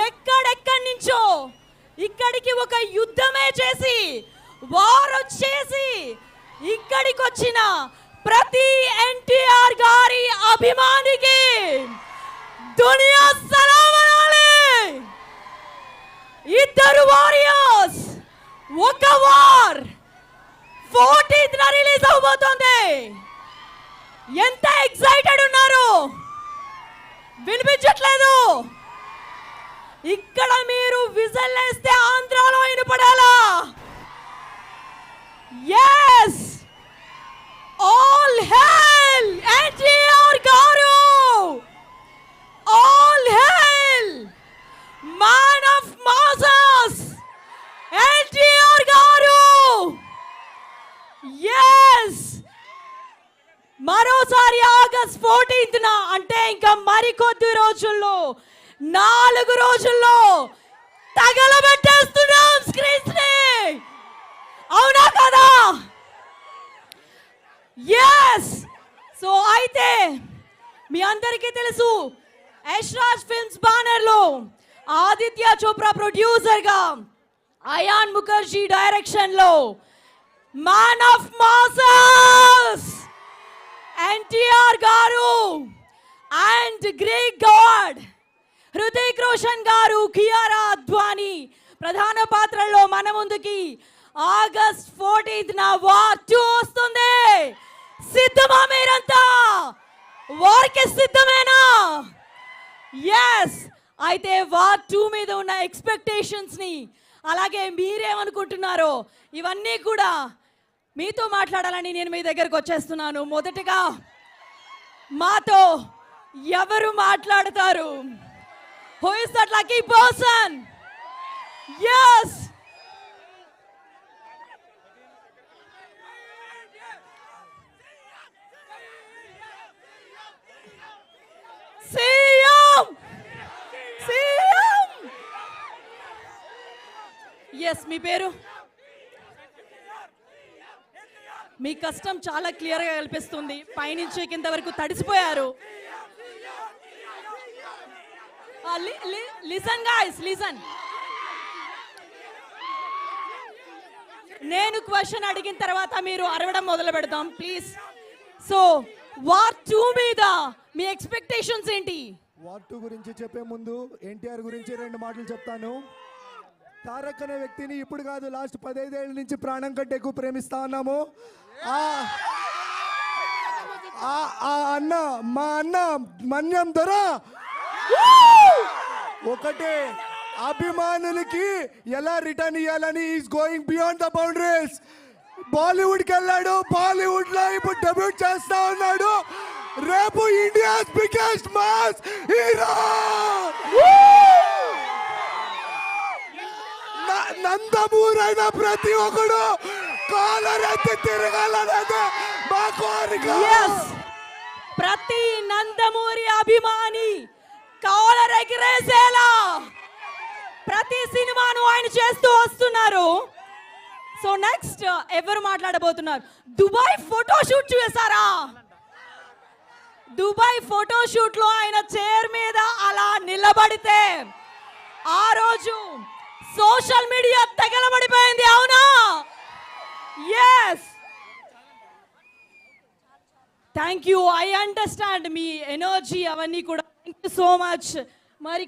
ఎక్కడెక్కడి నుంచో ఇక్కడికి ఒక యుద్ధమే చేసి వార్ వచ్చేసి ఇక్కడికి వచ్చిన ప్రతి ఎన్టీఆర్ గారి అభిమానికి దునియా సలాం అనాలి. ఇద్దరు వారియర్స్ ఒక వార్ 14th రిలీజ్ అవబోతోంది. ఎంత ఎక్సైటెడ్ ఉన్నారు, వినిపించట్లేదు. ఇక్కడ మీరు విజిల్ వేస్తే ఆంధ్రాలో వినపడాలా? yes all hail NTR గారు, all hail man of masses NTR గారు. yes మరోసారి ఆగస్ట్ 14th అంటే ఇంకా మరికొద్ది రోజుల్లో 4 రోజుల్లో తగలబెట్టేస్తున్నాం స్క్రీన్స్ ని. అవునా కదా? yes సో అయితే మీ అందరికీ తెలుసు, యశ్రాజ్ ఫిల్మ్స్ బ్యానర్ లో ఆదిత్య చోప్రా ప్రొడ్యూసర్ గా, అయాన్ ముఖర్జీ డైరెక్షన్ లో మ్యాన్ ఆఫ్ మాసెస్ ఎన్టీఆర్ గారు and great God Hrithik Roshan గారు, కియారా అద్వానీ ప్రధాన పాత్రల్లో మన ముందుకి ఆగస్ట్ 14th వార్ 2 వస్తుంది. సిద్ధమా మీరంతా? వార్కి సిద్ధమేనా? ఎస్ అయితే వార్ 2 మీద ఉన్న ఎక్స్పెక్టేషన్స్ ని, అలాగే మీరేమనుకుంటున్నారో ఇవన్నీ కూడా మీతో మాట్లాడాలని నేను మీ దగ్గరకు వచ్చేస్తున్నాను. మొదటగా మాతో ఎవరు మాట్లాడతారు? Who is that lucky person? Yes. CM. Yes, మీ పేరు? మీ కష్టం చాలా క్లియర్గా కనిపిస్తుంది. పైనుంచి కింద వరకు తడిసిపోయారు. Listen guys, listen. నేను క్వశ్చన్ అడిగిన తర్వాత మీరు అరవడం మొదలు పెడతాం ప్లీజ్. సో వార్ 2 మీద మీ ఎక్స్పెక్టేషన్స్ ఏంటి? వార్ 2 గురించి చెప్పే ముందు ఎన్టీఆర్ గురించి 2 మాటలు చెప్తాను. తారక్ అనే వ్యక్తిని ఇప్పుడు కాదు, లాస్ట్ 15 ఏళ్ళ నుంచి ప్రాణం కంటే ఎక్కువ ప్రేమిస్తా ఉన్నాము. అన్న, మా అన్న మన్యం దొర ఒకటే, అభిమానులకి ఎలా రిటర్న్ ఇవ్వాలని is going beyond the boundaries. బాలీవుడ్కి వెళ్ళాడు, బాలీవుడ్ లో ఇప్పుడు డెబ్యూట్ చేస్తా ఉన్నాడు. రేపు ఇండియాస్ బిగ్గెస్ట్ మాస్ హీరో నందమూరైన ప్రతి ఒక్కడు కాలర్ ఎత్తి తిరగాలన్నదే మా కోరిక. ప్రతి నందమూరి అభిమాని కాలర్ ఎగిరేసేలా ప్రతి సినిమాను ఆయన చేస్తూ వస్తున్నారు. సో నెక్స్ట్ ఎవరు మాట్లాడబోతున్నారు? దుబాయ్ ఫోటోషూట్ చూసారా? దుబాయ్ ఫోటోషూట్ లో ఆయన చైర్ మీద అలా నిలబడితే ఆ రోజు సోషల్ మీడియా తగలబడిపోయింది. అవునా? Yes. Thank you. I understand మీ ఎనర్జీ అవన్నీ కూడా. Thank you so much. మరి